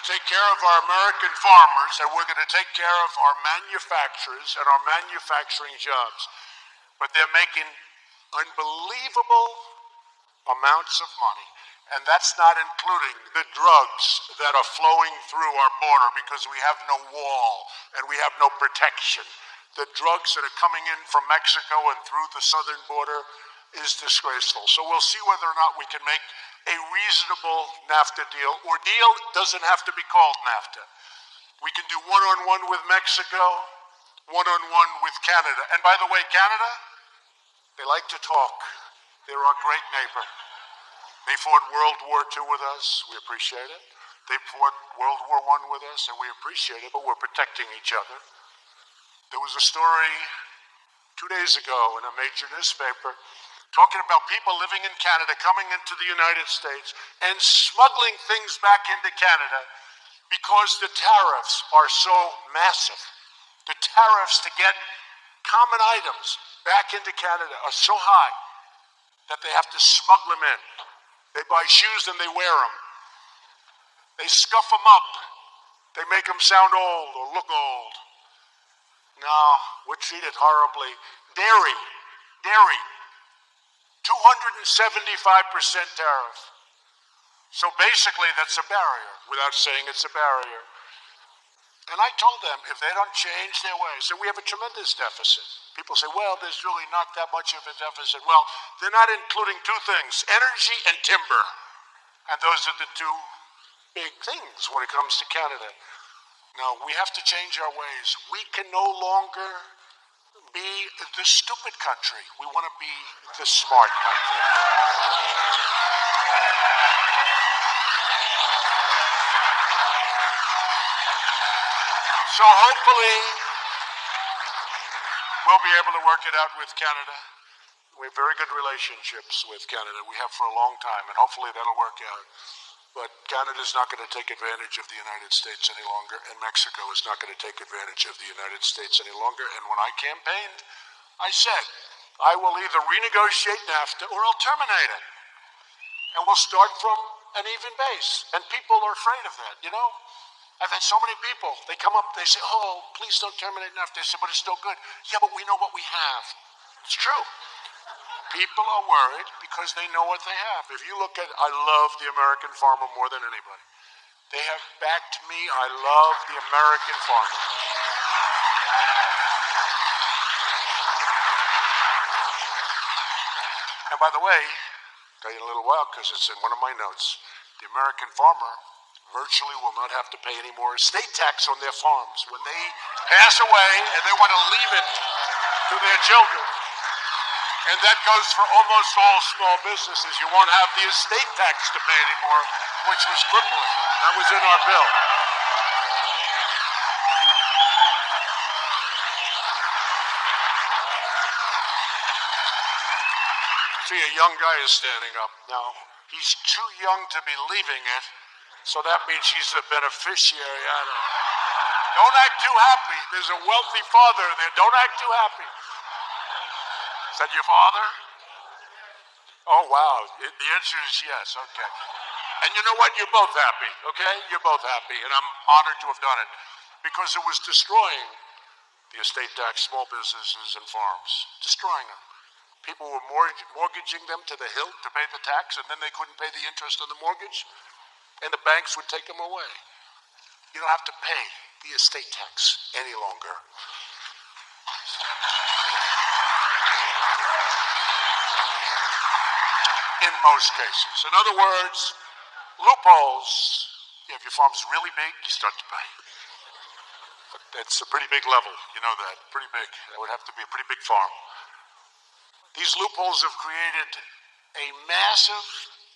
to take care of our American farmers, and we're going to take care of our manufacturers and our manufacturing jobs. But they're making unbelievable amounts of money. And that's not including the drugs that are flowing through our border because we have no wall and we have no protection. The drugs that are coming in from Mexico and through the southern border is disgraceful. So we'll see whether or not we can make a reasonable NAFTA deal, or deal doesn't have to be called NAFTA. We can do one-on-one with Mexico, one-on-one with Canada. And by the way, Canada, they like to talk. They're our great neighbor. They fought World War II with us. We appreciate it. They fought World War I with us, and we appreciate it, but we're protecting each other. There was a story 2 days ago in a major newspaper talking about people living in Canada coming into the United States and smuggling things back into Canada because the tariffs are so massive. The tariffs to get common items back into Canada are so high that they have to smuggle them in. They buy shoes and they wear them. They scuff them up. They make them sound old or look old. No, we're treated horribly. Dairy, 275% tariff. So basically that's a barrier, without saying it's a barrier. And I told them, if they don't change their ways, and we have a tremendous deficit. People say, well, there's really not that much of a deficit. Well, they're not including two things, energy and timber. And those are the two big things when it comes to Canada. Now, we have to change our ways. We can no longer be the stupid country. We want to be the smart country. So hopefully, we'll be able to work it out with Canada. We have very good relationships with Canada. We have for a long time, and hopefully that'll work out. But Canada's not going to take advantage of the United States any longer, and Mexico is not going to take advantage of the United States any longer. And when I campaigned, I said, I will either renegotiate NAFTA or I'll terminate it. And we'll start from an even base. And people are afraid of that, you know? I've had so many people, they come up, they say, oh, please don't terminate NAFTA. I said, but it's still good. Yeah, but we know what we have. It's true. People are worried because they know what they have. If you look at, I love the American farmer more than anybody. They have backed me. I love the American farmer. And by the way, I'll tell you in a little while because it's in one of my notes, the American farmer virtually will not have to pay any more estate tax on their farms. When they pass away and they want to leave it to their children, and that goes for almost all small businesses. You won't have the estate tax to pay anymore, which was crippling. That was in our bill. See, a young guy is standing up now. He's too young to be leaving it, so that means he's the beneficiary. Don't act too happy. There's a wealthy father there. Don't act too happy. Is that your father? Oh, wow. The answer is yes. Okay. And you know what? You're both happy, okay? You're both happy, and I'm honored to have done it because it was destroying the estate tax, small businesses, and farms. Destroying them. People were mortgaging them to the hilt to pay the tax, and then they couldn't pay the interest on the mortgage, and the banks would take them away. You don't have to pay the estate tax any longer. In most cases. In other words, loopholes, if your farm's really big, you start to pay. But that's a pretty big level, you know that, pretty big. That would have to be a pretty big farm. These loopholes have created a massive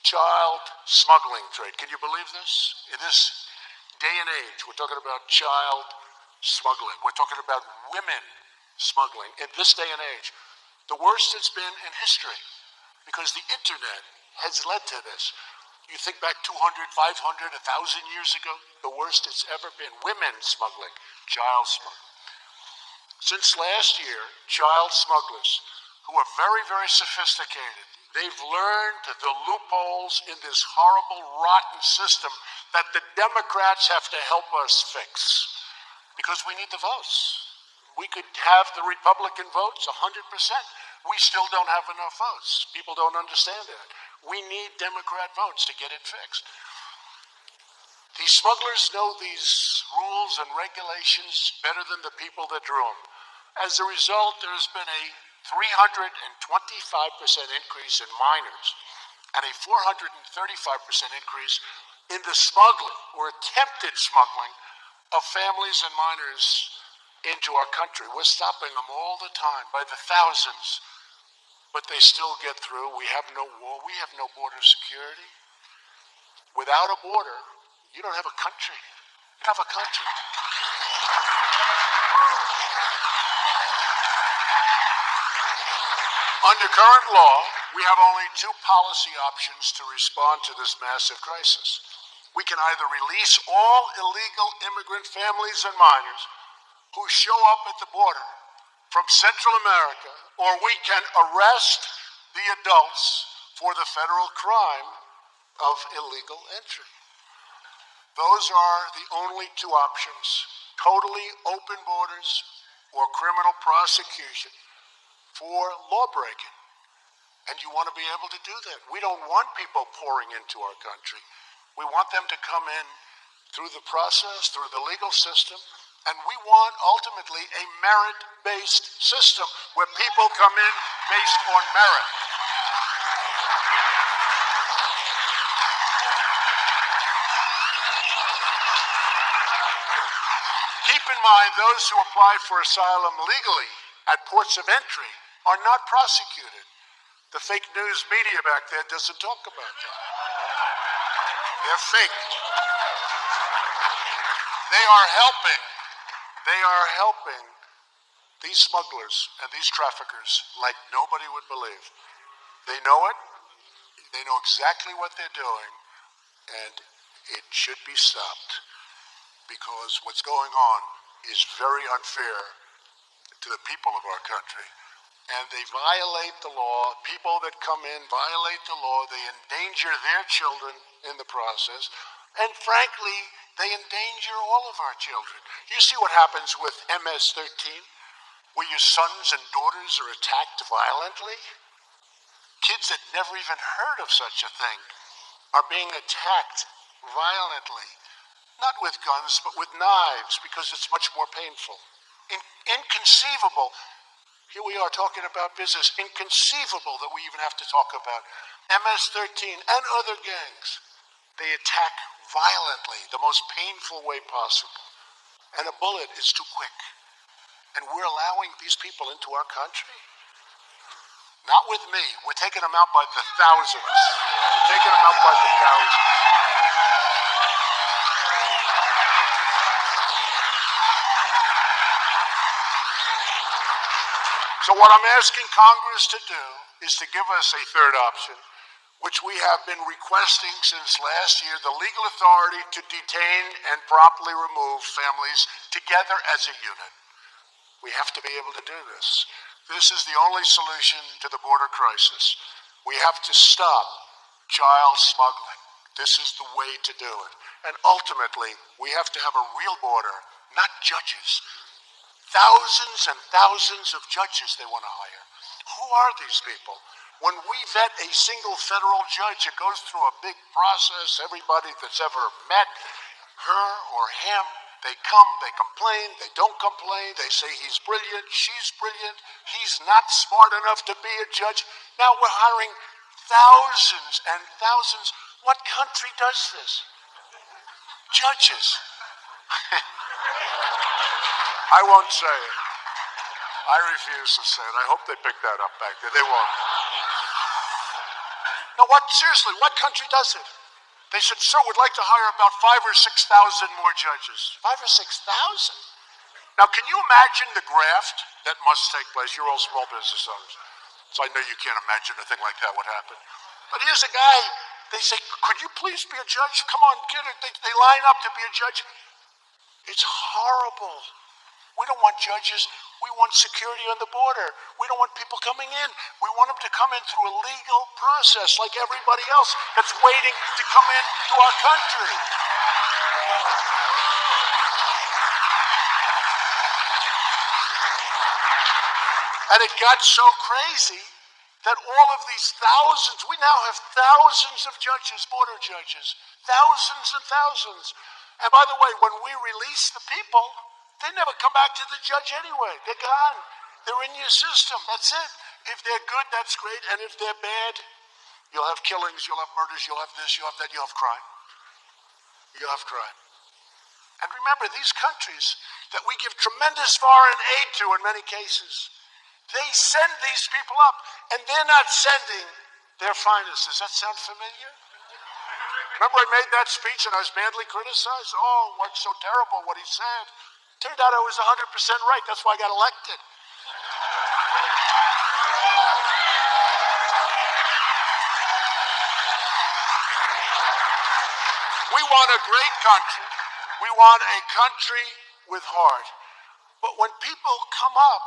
child smuggling trade. Can you believe this? In this day and age, we're talking about child smuggling. We're talking about women smuggling in this day and age. The worst it's been in history. Because the internet has led to this. You think back 200, 500, 1,000 years ago, the worst it's ever been. Women smuggling, child smuggling. Since last year, child smugglers, who are very, very sophisticated, They've learned the loopholes in this horrible, rotten system that the Democrats have to help us fix, because we need the votes. We could have the Republican votes 100%. We still don't have enough votes. People don't understand that. We need Democrat votes to get it fixed. These smugglers know these rules and regulations better than the people that drew them. As a result, there's been a 325% increase in minors and a 435% increase in the smuggling or attempted smuggling of families and minors into our country. We're stopping them all the time by the thousands, but they still get through. We have no wall. We have no border security. Without a border, you don't have a country. You don't have a country. Under current law, we have only two policy options to respond to this massive crisis. We can either release all illegal immigrant families and minors who show up at the border from Central America, or we can arrest the adults for the federal crime of illegal entry. Those are the only two options: totally open borders or criminal prosecution for lawbreaking. And you want to be able to do that. We don't want people pouring into our country. We want them to come in through the process, through the legal system, and we want ultimately a merit-based system where people come in based on merit. Keep in mind, those who apply for asylum legally at ports of entry are not prosecuted. The fake news media back there doesn't talk about that. They're fake. They are helping these smugglers and these traffickers like nobody would believe. They know it. They know exactly what they're doing, and it should be stopped, because what's going on is very unfair to the people of our country. And they violate the law. People that come in violate the law. They endanger their children in the process. And frankly, they endanger all of our children. You see what happens with MS-13, where your sons and daughters are attacked violently? Kids that never even heard of such a thing are being attacked violently. Not with guns, but with knives, because it's much more painful. Inconceivable. Here we are talking about business. Inconceivable that we even have to talk about MS-13 and other gangs. They attack violently, the most painful way possible. And a bullet is too quick. And we're allowing these people into our country? Not with me. We're taking them out by the thousands. We're taking them out by the thousands. So what I'm asking Congress to do is to give us a third option, which we have been requesting since last year: the legal authority to detain and promptly remove families together as a unit. We have to be able to do this. This is the only solution to the border crisis. We have to stop child smuggling. This is the way to do it. And ultimately, we have to have a real border, not judges. Thousands and thousands of judges they want to hire. Who are these people? When we vet a single federal judge, it goes through a big process. Everybody that's ever met her or him, they come, they complain, they don't complain, they say he's brilliant, she's brilliant, he's not smart enough to be a judge. Now we're hiring thousands and thousands. What country does this? Judges. I won't say it. I refuse to say it. I hope they pick that up back there. They won't. No, seriously, what country does it? They said, sir, we'd like to hire about 5,000 or 6,000 more judges. 5,000 or 6,000? Now, can you imagine the graft that must take place? You're all small business owners, so I know you can't imagine a thing like that would happen. But here's a guy, they say, could you please be a judge? Come on, get it. They line up to be a judge. It's horrible. We don't want judges. We want security on the border. We don't want people coming in. We want them to come in through a legal process like everybody else that's waiting to come into our country. And it got so crazy that all of these thousands, we now have thousands of judges, border judges, thousands and thousands. And by the way, when we release the people, they never come back to the judge anyway. They're gone. They're in your system. That's it. If they're good, that's great. And if they're bad, you'll have killings, you'll have murders, you'll have this, you'll have that, you'll have crime. You'll have crime. And remember, these countries that we give tremendous foreign aid to in many cases, they send these people up, and they're not sending their finest. Does that sound familiar? Remember I made that speech and I was badly criticized? Oh, what's so terrible what he said. Turned out I was 100% right. That's why I got elected. We want a great country. We want a country with heart. But when people come up,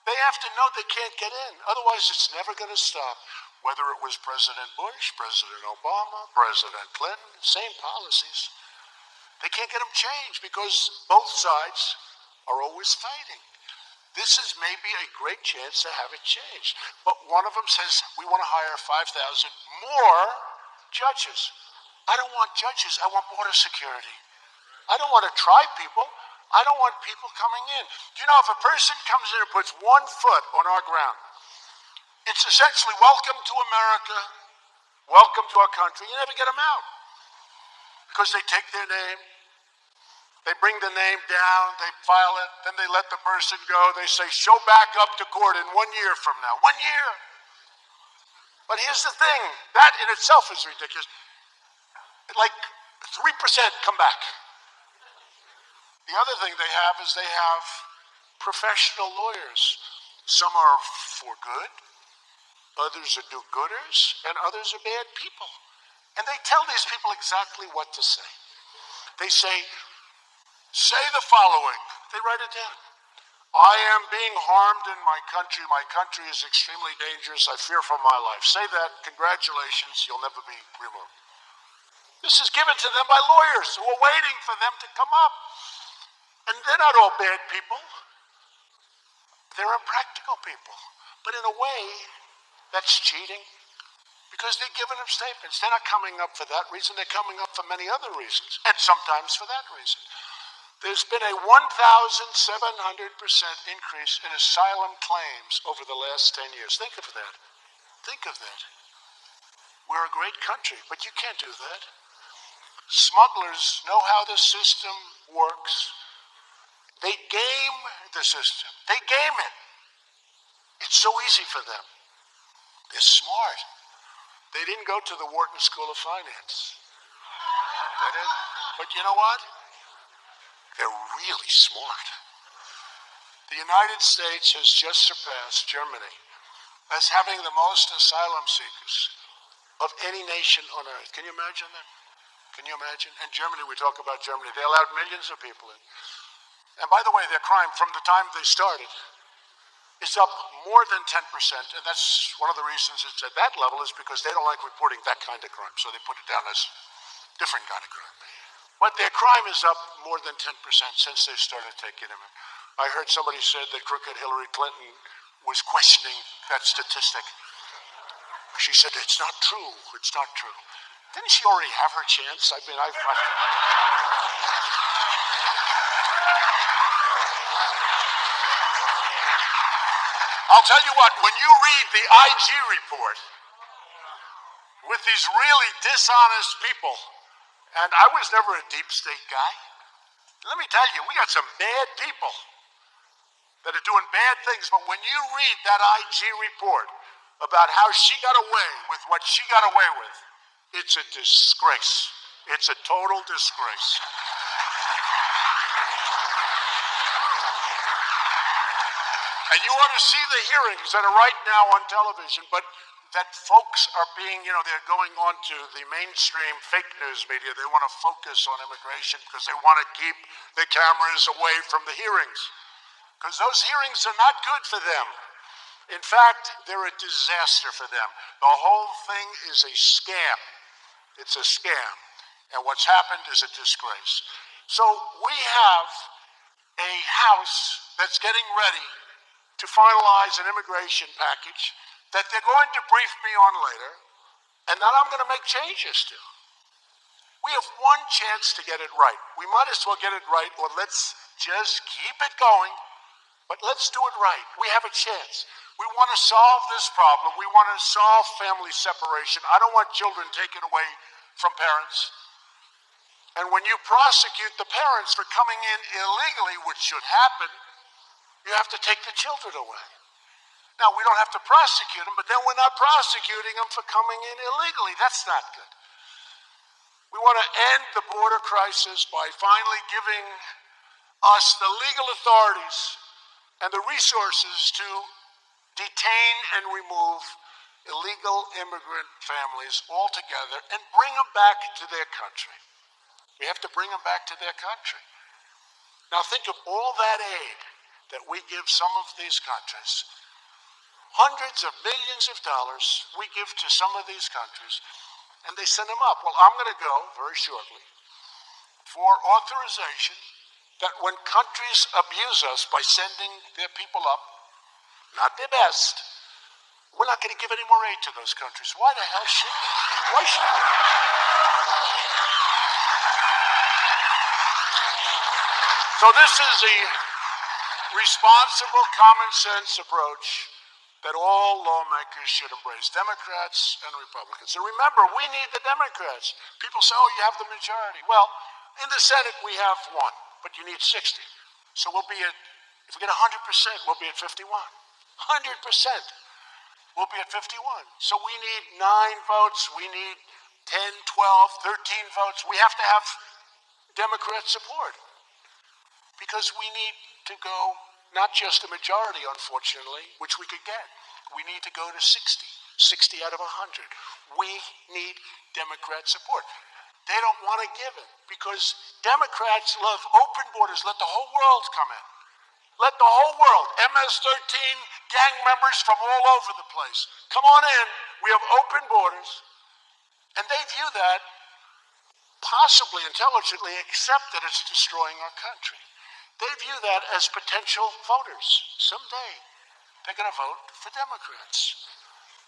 they have to know they can't get in. Otherwise, it's never going to stop. Whether it was President Bush, President Obama, President Clinton, same policies. They can't get them changed because both sides are always fighting. This is maybe a great chance to have it changed. But one of them says, we want to hire 5,000 more judges. I don't want judges, I want border security. I don't want to try people. I don't want people coming in. Do you know, if a person comes in and puts 1 foot on our ground, it's essentially welcome to America, welcome to our country. You never get them out. Because they take their name, they bring the name down, they file it, then they let the person go. They say, show back up to court in 1 year from now. 1 year. But here's the thing, that in itself is ridiculous. Like 3% come back. The other thing they have is they have professional lawyers. Some are for good, others are do-gooders, and others are bad people. And they tell these people exactly what to say. They say the following. They write it down. I am being harmed in my country. My country is extremely dangerous. I fear for my life. Say that. Congratulations. You'll never be removed. This is given to them by lawyers who are waiting for them to come up. And they're not all bad people. They're impractical people. But in a way, that's cheating because they're giving them statements. They're not coming up for that reason. They're coming up for many other reasons, and sometimes for that reason. There's been a 1,700% increase in asylum claims over the last 10 years. Think of that. Think of that. We're a great country, but you can't do that. Smugglers know how the system works. They game the system. They game it. It's so easy for them. They're smart. They didn't go to the Wharton School of Finance. They did. But you know what? They're really smart. The United States has just surpassed Germany as having the most asylum seekers of any nation on earth. Can you imagine that? Can you imagine? And Germany, we talk about Germany, they allowed millions of people in. And by the way, their crime from the time they started is up more than 10%. And that's one of the reasons it's at that level is because they don't like reporting that kind of crime. So they put it down as different kind of crime. But their crime is up more than 10% since they started taking them in. I heard somebody said that crooked Hillary Clinton was questioning that statistic. She said, it's not true. It's not true. Didn't she already have her chance? I mean, I'll tell you what, when you read the IG report with these really dishonest people, and I was never a deep state guy, let me tell you, we got some bad people that are doing bad things, but when you read that IG report about how she got away with what she got away with, it's a disgrace. It's a total disgrace. And you ought to see the hearings that are right now on television, but that folks are being, they're going on to the mainstream fake news media. They want to focus on immigration because they want to keep the cameras away from the hearings. because those hearings are not good for them. In fact, they're a disaster for them. The whole thing is a scam. It's a scam. And what's happened is a disgrace. So we have a House that's getting ready to finalize an immigration package that they're going to brief me on later, and that I'm going to make changes to. We have one chance to get it right. We might as well get it right, or let's just keep it going, but let's do it right. We have a chance. We want to solve this problem. We want to solve family separation. I don't want children taken away from parents. And when you prosecute the parents for coming in illegally, which should happen, you have to take the children away. Now, we don't have to prosecute them, but then we're not prosecuting them for coming in illegally. That's not good. We want to end the border crisis by finally giving us the legal authorities and the resources to detain and remove illegal immigrant families altogether and bring them back to their country. We have to bring them back to their country. Now think of all that aid that we give some of these countries. Hundreds of millions of dollars we give to some of these countries, and they send them up. Well, I'm going to go very shortly for authorization that when countries abuse us by sending their people up, not their best, we're not going to give any more aid to those countries. Why the hell should we? Why should we? So this is the responsible, common sense approach that all lawmakers should embrace, Democrats and Republicans. And remember, we need the Democrats. People say, oh, you have the majority. Well, in the Senate, we have one, but you need 60. So we'll be at, if we get 100%, we'll be at 51. 100%. We'll be at 51. So we need 9 votes. We need 10, 12, 13 votes. We have to have Democrat support because we need to go not just a majority, unfortunately, which we could get. We need to go to 60 out of 100. We need Democrat support. They don't want to give it because Democrats love open borders. Let the whole world come in. Let the whole world, MS-13 gang members from all over the place, come on in. We have open borders. And they view that, possibly intelligently, except that it's destroying our country. They view that as potential voters. Someday, they're going to vote for Democrats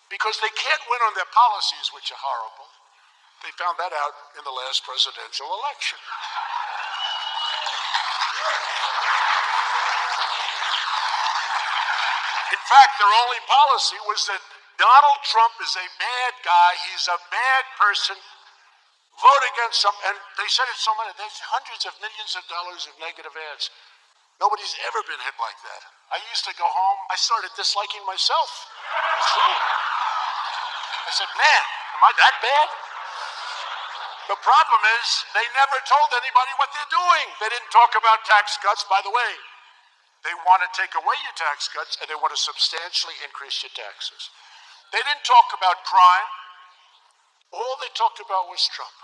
because they can't win on their policies, which are horrible. They found that out in the last presidential election. In fact, their only policy was that Donald Trump is a bad guy. He's a bad person. Vote against him. And they said it so many. There's hundreds of millions of dollars of negative ads. Nobody's ever been hit like that. I used to go home. I started disliking myself. True. I said, man, am I that bad? The problem is they never told anybody what they're doing. They didn't talk about tax cuts. By the way, they want to take away your tax cuts and they want to substantially increase your taxes. They didn't talk about crime. All they talked about was Trump.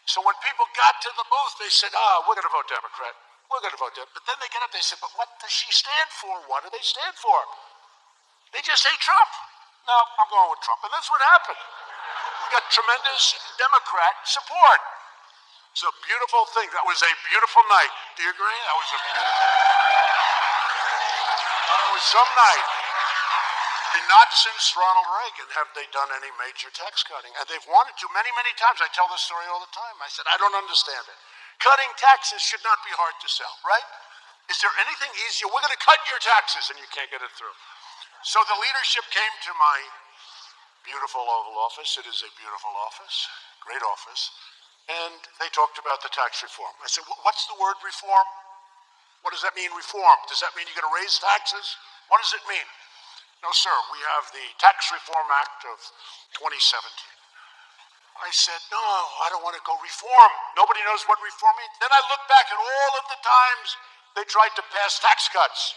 So when people got to the booth, they said, we're going to vote Democrat. We're going to vote Democrat. But then they get up, they said, but what does she stand for? What do they stand for? They just hate Trump. No, I'm going with Trump. And that's what happened. We got tremendous Democrat support. It's a beautiful thing. That was a beautiful night. Do you agree? That was a beautiful It was some night. And not since Ronald Reagan have they done any major tax cutting. And they've wanted to many, many times. I tell this story all the time. I said, I don't understand it. Cutting taxes should not be hard to sell, right? Is there anything easier? We're going to cut your taxes and you can't get it through. So the leadership came to my beautiful Oval Office. It is a beautiful office, great office. And they talked about the tax reform. I said, what's the word reform? What does that mean, reform? Does that mean you're going to raise taxes? What does it mean? No, sir, we have the Tax Reform Act of 2017. I said, no, I don't want to go reform. Nobody knows what reform means. Then I look back at all of the times they tried to pass tax cuts.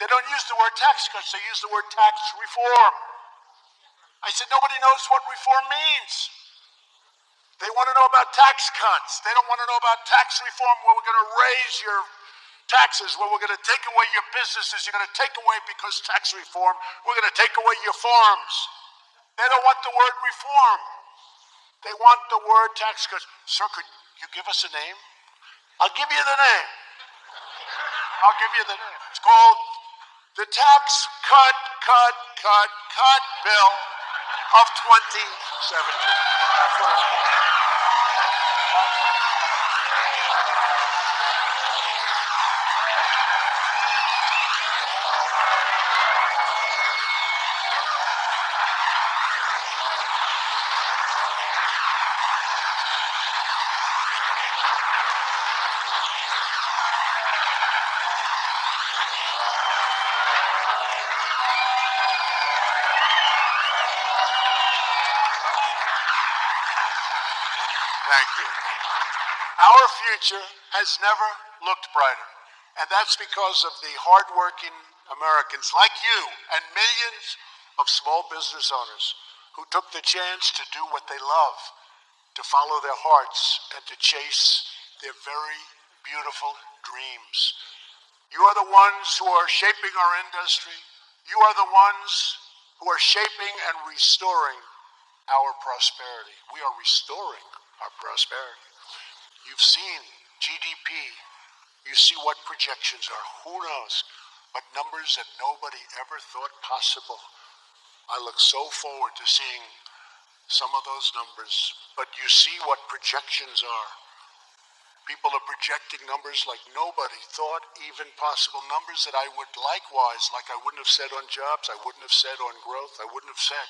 They don't use the word tax cuts, they use the word tax reform. I said, nobody knows what reform means. They want to know about tax cuts. They don't want to know about tax reform where we're going to raise your taxes. Well, we're going to take away your businesses. You're going to take away because tax reform. We're going to take away your farms. They don't want the word reform. They want the word tax cuts. Sir, could you give us a name? I'll give you the name. I'll give you the name. It's called the Tax Cut Bill of 2017. That's what it's called. Thank you. Our future has never looked brighter, and that's because of the hardworking Americans like you and millions of small business owners who took the chance to do what they love, to follow their hearts, and to chase their very beautiful dreams. You are the ones who are shaping our industry. You are the ones who are shaping and restoring our prosperity. We are restoring our prosperity. You've seen GDP. You see what projections are. Who knows? But numbers that nobody ever thought possible. I look so forward to seeing some of those numbers. But you see what projections are. People are projecting numbers like nobody thought even possible. Numbers that I would likewise, like I wouldn't have said on jobs, I wouldn't have said on growth, I wouldn't have said.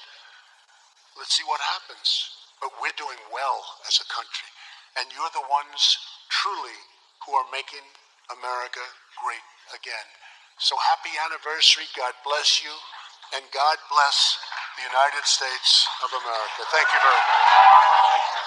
Let's see what happens. But we're doing well as a country. And you're the ones truly who are making America great again. So happy anniversary. God bless you. And God bless the United States of America. Thank you very much. Thank you.